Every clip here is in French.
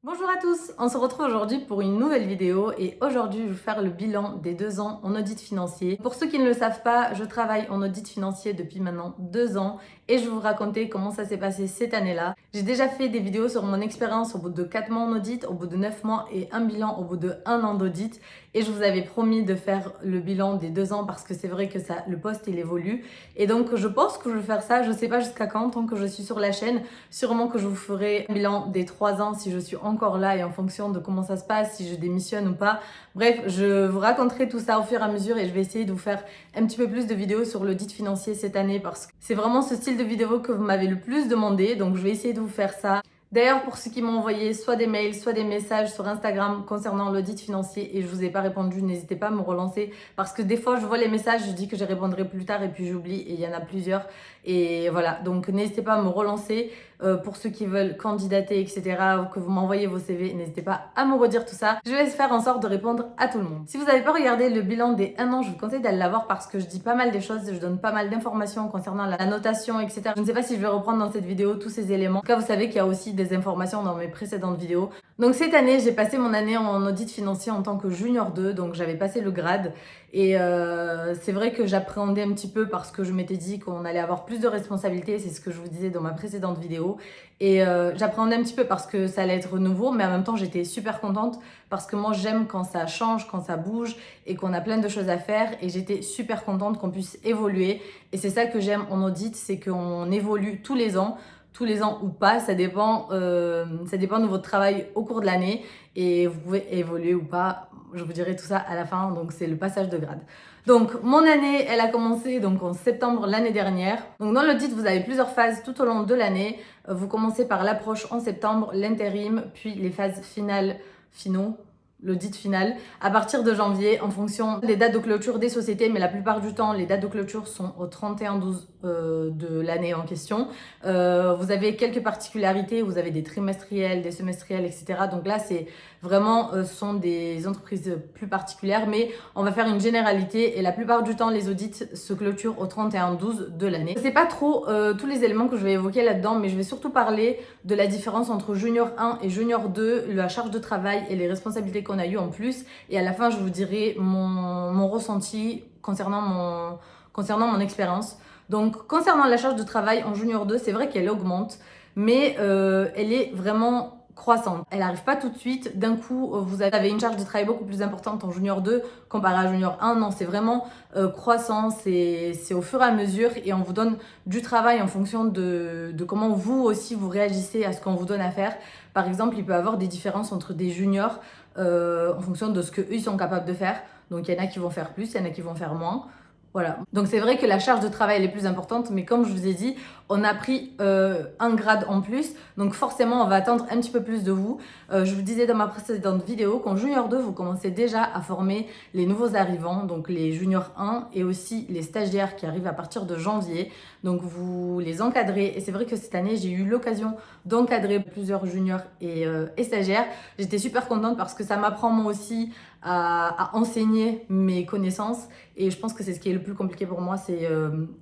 Bonjour à tous, on se retrouve aujourd'hui pour une nouvelle vidéo et aujourd'hui je vais faire le bilan des 2 ans en audit financier. Pour ceux qui ne le savent pas, je travaille en audit financier depuis maintenant 2 ans et je vais vous raconter comment ça s'est passé cette année-là. J'ai déjà fait des vidéos sur mon expérience au bout de 4 mois en audit, au bout de 9 mois et un bilan au bout de 1 an d'audit et je vous avais promis de faire le bilan des 2 ans parce que c'est vrai que ça, le poste il évolue et donc je pense que je vais faire ça, je sais pas jusqu'à quand, tant que je suis sur la chaîne, sûrement que je vous ferai un bilan des 3 ans si je suis encore là et en fonction de comment ça se passe, si je démissionne ou pas. Bref, je vous raconterai tout ça au fur et à mesure et je vais essayer de vous faire un petit peu plus de vidéos sur l'audit financier cette année parce que c'est vraiment ce style de vidéo que vous m'avez le plus demandé, donc je vais essayer de vous faire ça. D'ailleurs, pour ceux qui m'ont envoyé soit des mails, soit des messages sur Instagram concernant l'audit financier et je vous ai pas répondu, n'hésitez pas à me relancer parce que des fois je vois les messages, je dis que je répondrai plus tard et puis j'oublie et il y en a plusieurs. Et voilà, donc n'hésitez pas à me relancer pour ceux qui veulent candidater, etc. ou que vous m'envoyez vos CV, n'hésitez pas à me redire tout ça. Je vais faire en sorte de répondre à tout le monde. Si vous n'avez pas regardé le bilan des 1 an, je vous conseille d'aller la voir parce que je dis pas mal des choses, je donne pas mal d'informations concernant la notation, etc. Je ne sais pas si je vais reprendre dans cette vidéo tous ces éléments. En tout cas, vous savez qu'il y a aussi des informations dans mes précédentes vidéos. Donc cette année, j'ai passé mon année en audit financier en tant que junior 2, donc j'avais passé le grade. Et c'est vrai que j'appréhendais un petit peu parce que je m'étais dit qu'on allait avoir plus de responsabilités, c'est ce que je vous disais dans ma précédente vidéo. Et j'appréhendais un petit peu parce que ça allait être nouveau, mais en même temps j'étais super contente parce que moi j'aime quand ça change, quand ça bouge et qu'on a plein de choses à faire. Et j'étais super contente qu'on puisse évoluer. Et c'est ça que j'aime en audit, c'est qu'on évolue tous les ans. Tous les ans ou pas, ça dépend de votre travail au cours de l'année et vous pouvez évoluer ou pas. Je vous dirai tout ça à la fin, donc c'est le passage de grade. Donc mon année, elle a commencé donc en septembre l'année dernière. Donc dans l'audit, vous avez plusieurs phases tout au long de l'année. Vous commencez par l'approche en septembre, l'intérim, puis les phases finaux, l'audit final, à partir de janvier en fonction des dates de clôture des sociétés, mais la plupart du temps, les dates de clôture sont au 31/12 de l'année en question. Vous avez quelques particularités, vous avez des trimestriels, des semestriels, etc. Donc là, c'est vraiment, ce sont des entreprises plus particulières, mais on va faire une généralité et la plupart du temps, les audits se clôturent au 31/12 de l'année. Je ne sais pas trop tous les éléments que je vais évoquer là-dedans, mais je vais surtout parler de la différence entre Junior 1 et Junior 2, la charge de travail et les responsabilités qu'on a eues en plus. Et à la fin, je vous dirai mon ressenti concernant mon expérience. Donc, concernant la charge de travail en Junior 2, c'est vrai qu'elle augmente, mais elle est vraiment croissante. Elle n'arrive pas tout de suite. D'un coup, vous avez une charge de travail beaucoup plus importante en Junior 2 comparé à Junior 1. Non, c'est vraiment croissant. C'est au fur et à mesure et on vous donne du travail en fonction de comment vous aussi vous réagissez à ce qu'on vous donne à faire. Par exemple, il peut y avoir des différences entre des juniors en fonction de ce qu'eux ils sont capables de faire. Donc, il y en a qui vont faire plus, il y en a qui vont faire moins. Voilà. Donc c'est vrai que la charge de travail elle est plus importante, mais comme je vous ai dit, on a pris un grade en plus, donc forcément on va attendre un petit peu plus de vous. Je vous disais dans ma précédente vidéo qu'en Junior 2, vous commencez déjà à former les nouveaux arrivants, donc les Junior 1 et aussi les stagiaires qui arrivent à partir de janvier. Donc vous les encadrez et c'est vrai que cette année j'ai eu l'occasion d'encadrer plusieurs juniors et stagiaires. J'étais super contente parce que ça m'apprend moi aussi à enseigner mes connaissances et je pense que c'est ce qui est le plus compliqué pour moi, c'est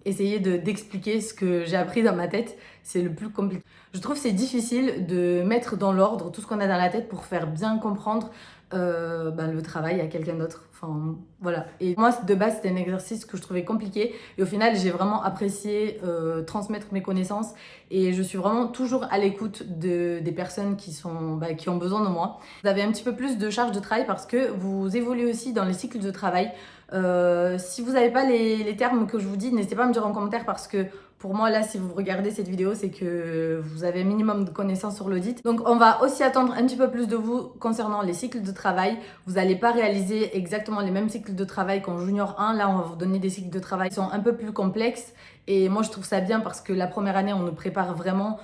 essayer d'expliquer ce que j'ai appris dans ma tête. C'est le plus compliqué. Je trouve que c'est difficile de mettre dans l'ordre tout ce qu'on a dans la tête pour faire bien comprendre le travail à quelqu'un d'autre. Enfin, voilà. Et moi, de base, c'était un exercice que je trouvais compliqué. Et au final, j'ai vraiment apprécié transmettre mes connaissances. Et je suis vraiment toujours à l'écoute des personnes qui ont besoin de moi. Vous avez un petit peu plus de charge de travail parce que vous évoluez aussi dans les cycles de travail. Si vous n'avez pas les termes que je vous dis, n'hésitez pas à me dire en commentaire parce que pour moi, là, si vous regardez cette vidéo, c'est que vous avez un minimum de connaissances sur l'audit. Donc, on va aussi attendre un petit peu plus de vous concernant les cycles de travail. Vous n'allez pas réaliser exactement les mêmes cycles de travail qu'en Junior 1. Là, on va vous donner des cycles de travail qui sont un peu plus complexes. Et moi, je trouve ça bien parce que la première année, on nous prépare vraiment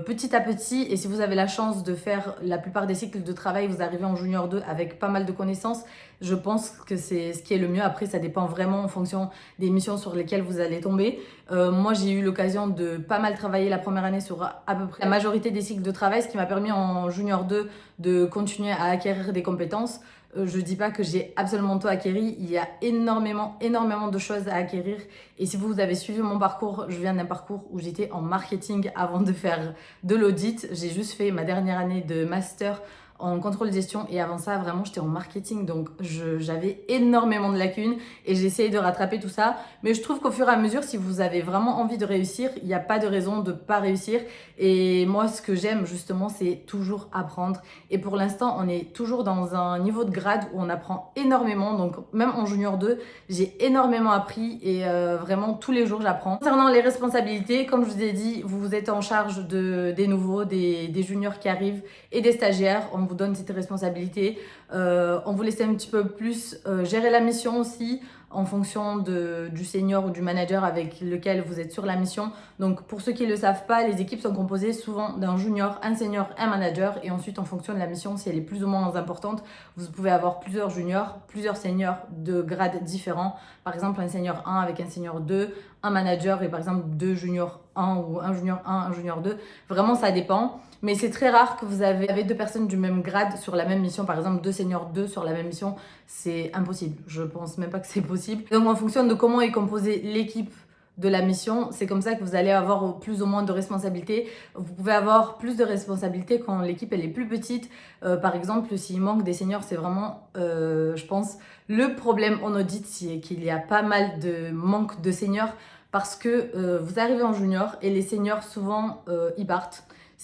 petit à petit. Et si vous avez la chance de faire la plupart des cycles de travail, vous arrivez en Junior 2 avec pas mal de connaissances. Je pense que c'est ce qui est le mieux. Après, ça dépend vraiment en fonction des missions sur lesquelles vous allez tomber. Moi, j'ai eu l'occasion de pas mal travailler la première année sur à peu près la majorité des cycles de travail, ce qui m'a permis en Junior 2 de continuer à acquérir des compétences. Je dis pas que j'ai absolument tout acquéri, il y a énormément de choses à acquérir. Et si vous avez suivi mon parcours, je viens d'un parcours où j'étais en marketing avant de faire de l'audit. J'ai juste fait ma dernière année de master en contrôle de gestion et avant ça vraiment j'étais en marketing, donc j'avais énormément de lacunes et j'ai essayé de rattraper tout ça. Mais je trouve qu'au fur et à mesure, si vous avez vraiment envie de réussir, il n'y a pas de raison de pas réussir. Et moi ce que j'aime justement, c'est toujours apprendre. Et pour l'instant on est toujours dans un niveau de grade où on apprend énormément, donc même en junior 2 j'ai énormément appris et vraiment tous les jours j'apprends. Concernant les responsabilités, comme je vous ai dit, vous êtes en charge des nouveaux, des juniors qui arrivent et des stagiaires. On vous donne cette responsabilité. On vous laisse un petit peu plus gérer la mission aussi en fonction du senior ou du manager avec lequel vous êtes sur la mission. Donc pour ceux qui ne le savent pas, les équipes sont composées souvent d'un junior, un senior, un manager et ensuite en fonction de la mission, si elle est plus ou moins importante, vous pouvez avoir plusieurs juniors, plusieurs seniors de grades différents. Par exemple un senior 1 avec un senior 2, un manager et par exemple deux juniors 1 ou un junior 1, un junior 2. Vraiment ça dépend. Mais c'est très rare que vous avez deux personnes du même grade sur la même mission. Par exemple, deux seniors 2 sur la même mission, c'est impossible. Je pense même pas que c'est possible. Donc en fonction de comment est composée l'équipe de la mission, c'est comme ça que vous allez avoir plus ou moins de responsabilités. Vous pouvez avoir plus de responsabilités quand l'équipe elle est plus petite. Par exemple, s'il manque des seniors, c'est vraiment, je pense, le problème en audit, c'est qu'il y a pas mal de manque de seniors parce que vous arrivez en junior et les seniors souvent ils partent.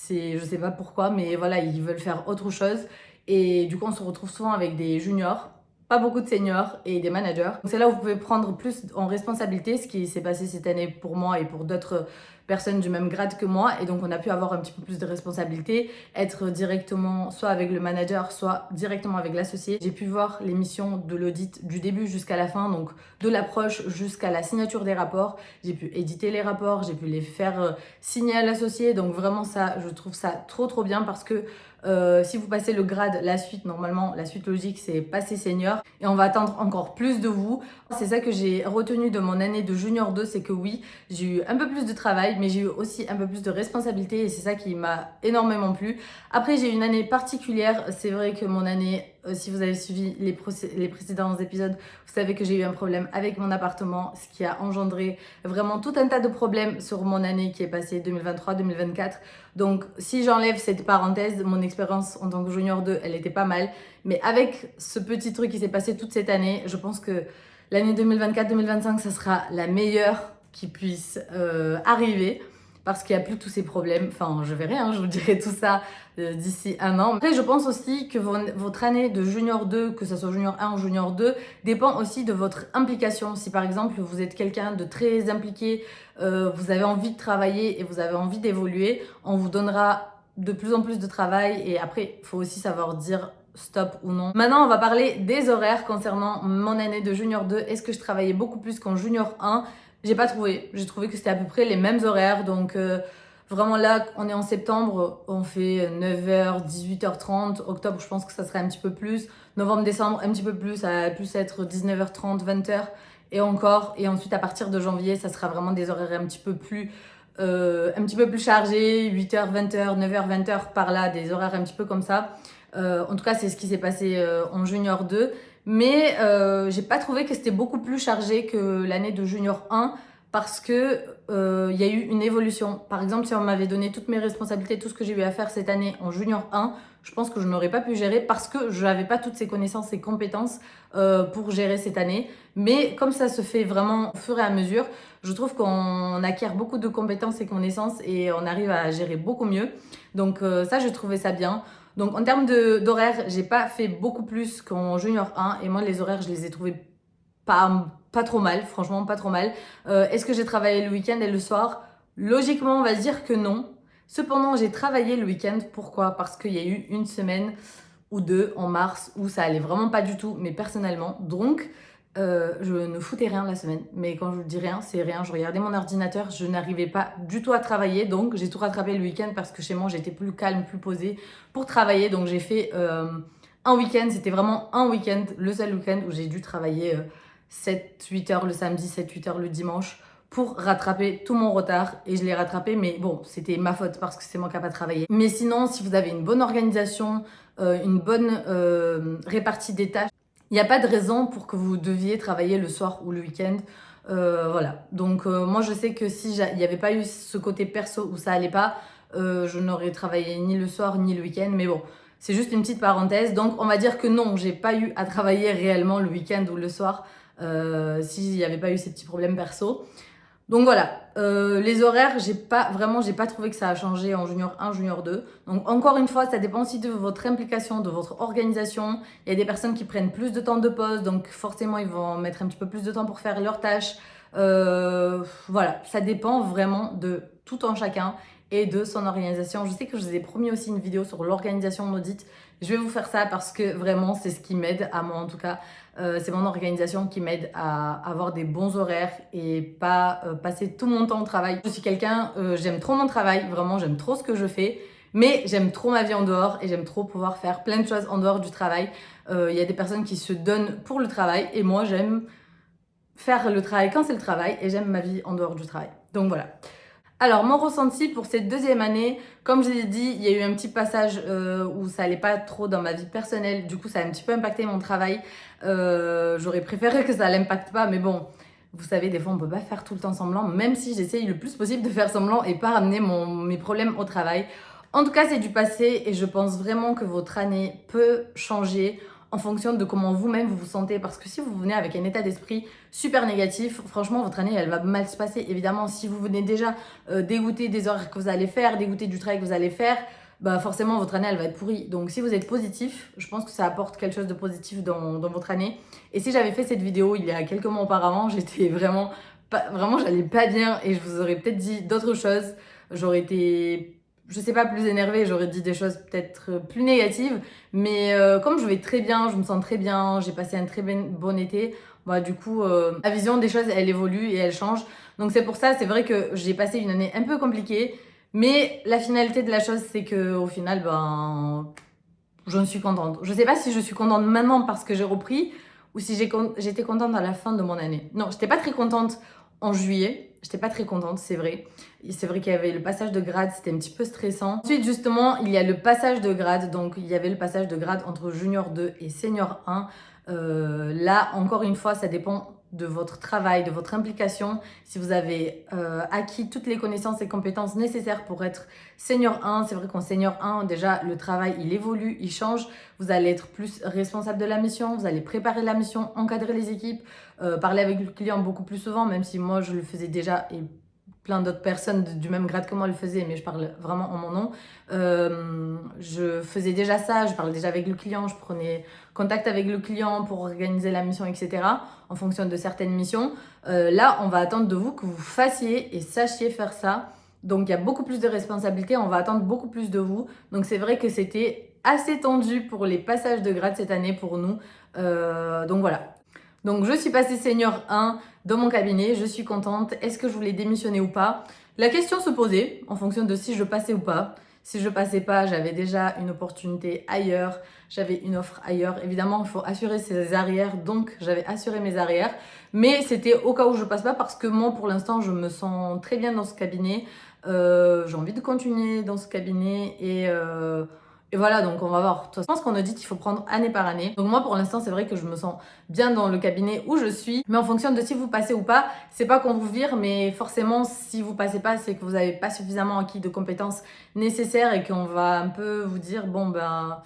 Je sais pas pourquoi, mais voilà, ils veulent faire autre chose. Et du coup, on se retrouve souvent avec des juniors, pas beaucoup de seniors et des managers. C'est là où vous pouvez prendre plus en responsabilité, ce qui s'est passé cette année pour moi et pour d'autres personnes du même grade que moi. Et donc, on a pu avoir un petit peu plus de responsabilité, être directement soit avec le manager, soit directement avec l'associé. J'ai pu voir les missions de l'audit du début jusqu'à la fin, donc de l'approche jusqu'à la signature des rapports. J'ai pu éditer les rapports, j'ai pu les faire signer à l'associé. Donc vraiment ça, je trouve ça trop bien parce que si vous passez le grade, la suite, normalement, la suite logique, c'est passer senior et on va attendre encore plus de vous. C'est ça que j'ai retenu de mon année de junior 2, c'est que oui, j'ai eu un peu plus de travail, mais j'ai eu aussi un peu plus de responsabilité et c'est ça qui m'a énormément plu. Après, j'ai eu une année particulière. C'est vrai que mon année, si vous avez suivi les précédents épisodes, vous savez que j'ai eu un problème avec mon appartement, ce qui a engendré vraiment tout un tas de problèmes sur mon année qui est passée 2023-2024. Donc, si j'enlève cette parenthèse, mon expérience en tant que junior 2, elle était pas mal. Mais avec ce petit truc qui s'est passé toute cette année, je pense que l'année 2024-2025, ça sera la meilleure qui puisse arriver. Parce qu'il n'y a plus tous ces problèmes. Enfin, je verrai, je vous dirai tout ça d'ici un an. Après, je pense aussi que votre année de junior 2, que ce soit junior 1 ou junior 2, dépend aussi de votre implication. Si par exemple, vous êtes quelqu'un de très impliqué, vous avez envie de travailler et vous avez envie d'évoluer, on vous donnera de plus en plus de travail. Et après, il faut aussi savoir dire stop ou non. Maintenant, on va parler des horaires concernant mon année de junior 2. Est-ce que je travaillais beaucoup plus qu'en junior 1 ? J'ai pas trouvé. J'ai trouvé que c'était à peu près les mêmes horaires. Donc, vraiment là, on est en septembre, on fait 9h, 18h30. Octobre, je pense que ça serait un petit peu plus. Novembre, décembre, un petit peu plus. Ça va plus être 19h30, 20h et encore. Et ensuite, à partir de janvier, ça sera vraiment des horaires un petit peu plus chargés. 8h, 20h, 9h, 20h par là. Des horaires un petit peu comme ça. En tout cas, c'est ce qui s'est passé en junior 2. Mais j'ai pas trouvé que c'était beaucoup plus chargé que l'année de junior 1 parce que y a eu une évolution. Par exemple, si on m'avait donné toutes mes responsabilités, tout ce que j'ai eu à faire cette année en junior 1, je pense que je n'aurais pas pu gérer parce que je n'avais pas toutes ces connaissances et compétences pour gérer cette année. Mais comme ça se fait vraiment au fur et à mesure, je trouve qu'on acquiert beaucoup de compétences et connaissances et on arrive à gérer beaucoup mieux. Donc ça, je trouvais ça bien. Donc en termes d'horaire, j'ai pas fait beaucoup plus qu'en junior 1 et moi les horaires je les ai trouvés pas trop mal, franchement pas trop mal. Est-ce que j'ai travaillé le week-end et le soir? Logiquement on va se dire que non. Cependant j'ai travaillé le week-end, pourquoi? Parce qu'il y a eu une semaine ou deux en mars où ça allait vraiment pas du tout, mais personnellement. Donc je ne foutais rien la semaine, mais quand je vous dis rien, c'est rien. Je regardais mon ordinateur, je n'arrivais pas du tout à travailler, donc j'ai tout rattrapé le week-end parce que chez moi j'étais plus calme, plus posée pour travailler. Donc j'ai fait un week-end, c'était vraiment un week-end, le seul week-end où j'ai dû travailler 7-8 heures le samedi, 7-8 heures le dimanche pour rattraper tout mon retard et je l'ai rattrapé, mais bon, c'était ma faute parce que c'est moi qui n'ai pas travaillé. Mais sinon, si vous avez une bonne organisation, une bonne répartie des tâches, il n'y a pas de raison pour que vous deviez travailler le soir ou le week-end. Voilà. Donc moi, je sais que si il n'y avait pas eu ce côté perso où ça allait pas, je n'aurais travaillé ni le soir ni le week-end. Mais bon, c'est juste une petite parenthèse. Donc on va dire que non, j'ai pas eu à travailler réellement le week-end ou le soir s'il n'y avait pas eu ces petits problèmes perso. Donc voilà, les horaires, j'ai pas trouvé que ça a changé en junior 1, junior 2. Donc encore une fois, ça dépend aussi de votre implication, de votre organisation. Il y a des personnes qui prennent plus de temps de pause, donc forcément ils vont mettre un petit peu plus de temps pour faire leurs tâches. Voilà, ça dépend vraiment de tout en chacun et de son organisation. Je sais que je vous ai promis aussi une vidéo sur l'organisation en audit. Je vais vous faire ça parce que vraiment c'est ce qui m'aide, à moi en tout cas. C'est mon organisation qui m'aide à avoir des bons horaires et pas passer tout mon temps au travail. Je suis quelqu'un, j'aime trop mon travail, vraiment j'aime trop ce que je fais, mais j'aime trop ma vie en dehors et j'aime trop pouvoir faire plein de choses en dehors du travail. Il y a des personnes qui se donnent pour le travail et moi j'aime faire le travail quand c'est le travail et j'aime ma vie en dehors du travail. Donc voilà. Alors, mon ressenti pour cette deuxième année, comme je l'ai dit, il y a eu un petit passage où ça allait pas trop dans ma vie personnelle. Du coup, ça a un petit peu impacté mon travail. J'aurais préféré que ça l'impacte pas, mais bon, vous savez, des fois, on peut pas faire tout le temps semblant, même si j'essaye le plus possible de faire semblant et pas ramener mes problèmes au travail. En tout cas, c'est du passé et je pense vraiment que votre année peut changer en fonction de comment vous-même vous vous sentez. Parce que si vous venez avec un état d'esprit super négatif, franchement, votre année, elle va mal se passer. Évidemment, si vous venez déjà dégoûté des horaires que vous allez faire, dégoûté du travail que vous allez faire, bah forcément, votre année, elle va être pourrie. Donc, si vous êtes positif, je pense que ça apporte quelque chose de positif dans votre année. Et si j'avais fait cette vidéo il y a quelques mois auparavant, j'étais vraiment, j'allais pas bien et je vous aurais peut-être dit d'autres choses. J'aurais été, je sais pas, plus énervée, j'aurais dit des choses peut-être plus négatives. Mais comme je vais très bien, je me sens très bien, j'ai passé un très bon été, bah, du coup, la vision des choses, elle évolue et elle change. Donc c'est pour ça, c'est vrai que j'ai passé une année un peu compliquée. Mais la finalité de la chose, c'est que au final, ben, j'en suis contente. Je sais pas si je suis contente maintenant parce que j'ai repris ou si j'étais contente à la fin de mon année. Non, j'étais pas très contente en juillet. J'étais pas très contente, c'est vrai. C'est vrai qu'il y avait le passage de grade, c'était un petit peu stressant. Ensuite, justement, il y a le passage de grade. Donc, il y avait le passage de grade entre junior 2 et senior 1. Là, encore une fois, ça dépend de votre travail, de votre implication. Si vous avez acquis toutes les connaissances et compétences nécessaires pour être senior 1, c'est vrai qu'en senior 1, déjà, le travail, il évolue, il change. Vous allez être plus responsable de la mission, vous allez préparer la mission, encadrer les équipes, parler avec le client beaucoup plus souvent, même si moi, je le faisais déjà et plein d'autres personnes du même grade que moi le faisaient, mais je parle vraiment en mon nom. Je faisais déjà ça, je parlais déjà avec le client, je prenais contact avec le client pour organiser la mission, etc. en fonction de certaines missions. Là, on va attendre de vous que vous fassiez et sachiez faire ça. Donc, il y a beaucoup plus de responsabilités, on va attendre beaucoup plus de vous. Donc, c'est vrai que c'était assez tendu pour les passages de grade cette année pour nous. Donc, voilà. Donc, je suis passée senior 1 dans mon cabinet, je suis contente. Est-ce que je voulais démissionner ou pas? La question se posait en fonction de si je passais ou pas. Si je passais pas, j'avais déjà une opportunité ailleurs, j'avais une offre ailleurs. Évidemment, il faut assurer ses arrières, donc j'avais assuré mes arrières. Mais c'était au cas où je passe pas parce que moi, pour l'instant, je me sens très bien dans ce cabinet. J'ai envie de continuer dans ce cabinet et voilà, donc on va voir. Je pense qu'on a dit qu'il faut prendre année par année. Donc moi, pour l'instant, c'est vrai que je me sens bien dans le cabinet où je suis. Mais en fonction de si vous passez ou pas, c'est pas qu'on vous vire, mais forcément, si vous passez pas, c'est que vous n'avez pas suffisamment acquis de compétences nécessaires et qu'on va un peu vous dire, bon ben,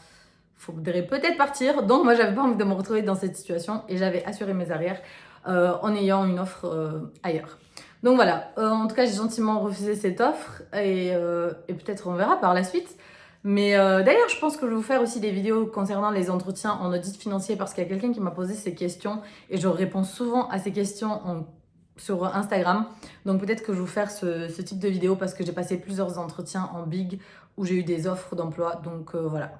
faudrait peut-être partir. Donc moi, j'avais pas envie de me retrouver dans cette situation et j'avais assuré mes arrières en ayant une offre ailleurs. Donc voilà, en tout cas, j'ai gentiment refusé cette offre et peut-être on verra par la suite. Mais d'ailleurs, je pense que je vais vous faire aussi des vidéos concernant les entretiens en audit financier parce qu'il y a quelqu'un qui m'a posé ces questions et je réponds souvent à ces questions sur Instagram. Donc peut-être que je vais vous faire ce type de vidéo parce que j'ai passé plusieurs entretiens en big où j'ai eu des offres d'emploi. Donc voilà.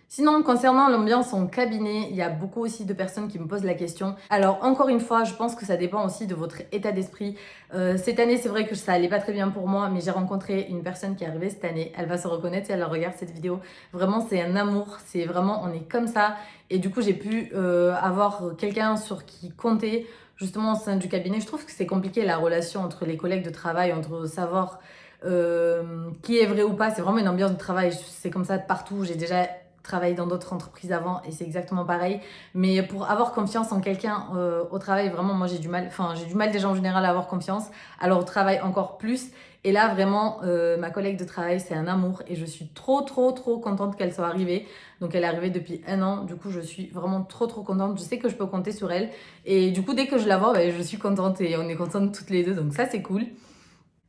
Sinon, concernant l'ambiance en cabinet, il y a beaucoup aussi de personnes qui me posent la question. Alors, encore une fois, je pense que ça dépend aussi de votre état d'esprit. Cette année, c'est vrai que ça allait pas très bien pour moi, mais j'ai rencontré une personne qui est arrivée cette année. Elle va se reconnaître si elle regarde cette vidéo. Vraiment, c'est un amour. C'est vraiment, on est comme ça. Et du coup, j'ai pu avoir quelqu'un sur qui compter, justement, au sein du cabinet. Je trouve que c'est compliqué la relation entre les collègues de travail, entre savoir qui est vrai ou pas. C'est vraiment une ambiance de travail. C'est comme ça de partout. J'ai déjà travaillé dans d'autres entreprises avant et c'est exactement pareil. Mais pour avoir confiance en quelqu'un au travail, vraiment, moi j'ai du mal. Enfin, j'ai du mal déjà en général à avoir confiance. Alors au travail encore plus. Et là, vraiment, ma collègue de travail, c'est un amour et je suis trop contente qu'elle soit arrivée. Donc elle est arrivée depuis 1 an. Du coup, je suis vraiment trop contente. Je sais que je peux compter sur elle. Et du coup, dès que je la vois, ben, je suis contente et on est contentes toutes les deux. Donc ça, c'est cool.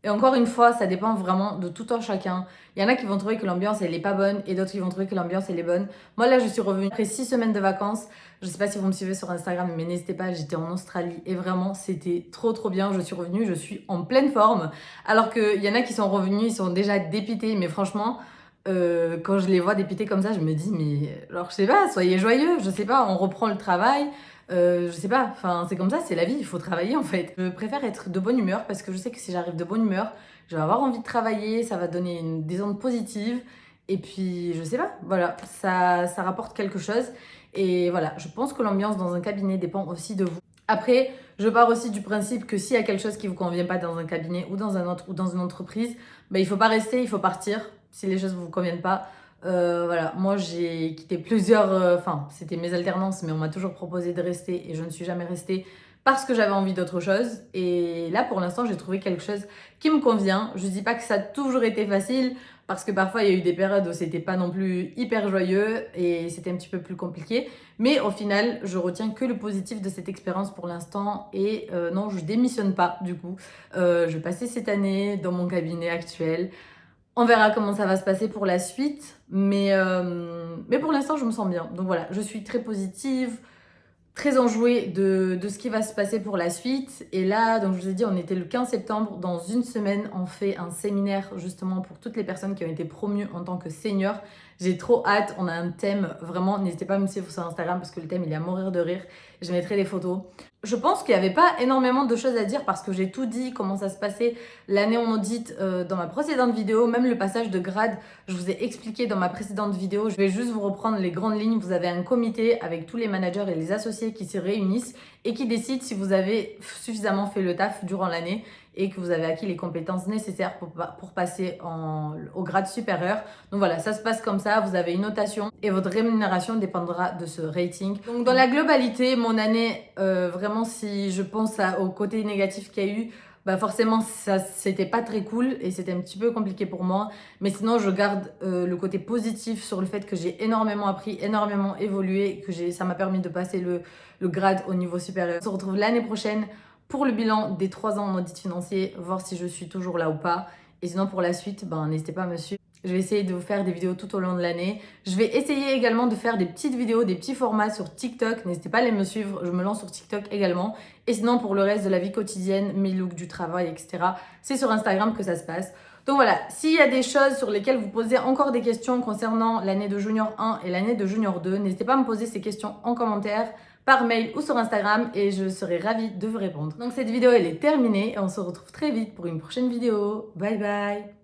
Et encore une fois, ça dépend vraiment de tout un chacun. Il y en a qui vont trouver que l'ambiance, elle est pas bonne et d'autres qui vont trouver que l'ambiance, elle est bonne. Moi, là, je suis revenue après 6 semaines de vacances. Je sais pas si vous me suivez sur Instagram, mais n'hésitez pas, j'étais en Australie et vraiment, c'était trop bien. Je suis revenue, je suis en pleine forme. Alors qu'il y en a qui sont revenus, ils sont déjà dépités. Mais franchement, quand je les vois dépités comme ça, je me dis, mais alors, je sais pas, soyez joyeux, je sais pas, on reprend le travail. Je sais pas, enfin c'est comme ça, c'est la vie, il faut travailler en fait. Je préfère être de bonne humeur parce que je sais que si j'arrive de bonne humeur, je vais avoir envie de travailler, ça va donner des ondes positives. Et puis je sais pas, voilà, ça rapporte quelque chose. Et voilà, je pense que l'ambiance dans un cabinet dépend aussi de vous. Après, je pars aussi du principe que s'il y a quelque chose qui vous convient pas dans un cabinet ou dans un autre ou dans une entreprise, bah, il faut pas rester, il faut partir si les choses vous conviennent pas. Voilà, moi j'ai quitté plusieurs, enfin c'était mes alternances, mais on m'a toujours proposé de rester et je ne suis jamais restée parce que j'avais envie d'autre chose. Et là pour l'instant j'ai trouvé quelque chose qui me convient. Je dis pas que ça a toujours été facile parce que parfois il y a eu des périodes où c'était pas non plus hyper joyeux et c'était un petit peu plus compliqué. Mais au final je retiens que le positif de cette expérience pour l'instant et non je démissionne pas du coup. Je vais passer cette année dans mon cabinet actuel. On verra comment ça va se passer pour la suite, mais pour l'instant, je me sens bien. Donc voilà, je suis très positive, très enjouée de ce qui va se passer pour la suite. Et là, donc je vous ai dit, on était le 15 septembre. Dans une semaine, on fait un séminaire justement pour toutes les personnes qui ont été promues en tant que seniors. J'ai trop hâte. On a un thème, vraiment, n'hésitez pas à me suivre sur Instagram parce que le thème, il est à mourir de rire. Je mettrai des photos. Je pense qu'il n'y avait pas énormément de choses à dire parce que j'ai tout dit, comment ça se passait l'année en audit dans ma précédente vidéo. Même le passage de grade, je vous ai expliqué dans ma précédente vidéo. Je vais juste vous reprendre les grandes lignes. Vous avez un comité avec tous les managers et les associés qui se réunissent et qui décident si vous avez suffisamment fait le taf durant l'année et que vous avez acquis les compétences nécessaires pour passer au grade supérieur. Donc voilà, ça se passe comme ça, vous avez une notation et votre rémunération dépendra de ce rating. Donc dans la globalité, mon année, vraiment si je pense au côté négatif qu'il y a eu, bah forcément ça c'était pas très cool et c'était un petit peu compliqué pour moi. Mais sinon je garde le côté positif sur le fait que j'ai énormément appris, énormément évolué, que ça m'a permis de passer le grade au niveau supérieur. On se retrouve l'année prochaine pour le bilan des 3 ans en audit financier, voir si je suis toujours là ou pas. Et sinon pour la suite, ben, n'hésitez pas à me suivre. Je vais essayer de vous faire des vidéos tout au long de l'année. Je vais essayer également de faire des petites vidéos, des petits formats sur TikTok. N'hésitez pas à aller me suivre, je me lance sur TikTok également. Et sinon pour le reste de la vie quotidienne, mes looks du travail, etc., c'est sur Instagram que ça se passe. Donc voilà, s'il y a des choses sur lesquelles vous posez encore des questions concernant l'année de Junior 1 et l'année de Junior 2, n'hésitez pas à me poser ces questions en commentaire, par mail ou sur Instagram et je serai ravie de vous répondre. Donc cette vidéo elle est terminée et on se retrouve très vite pour une prochaine vidéo. Bye bye!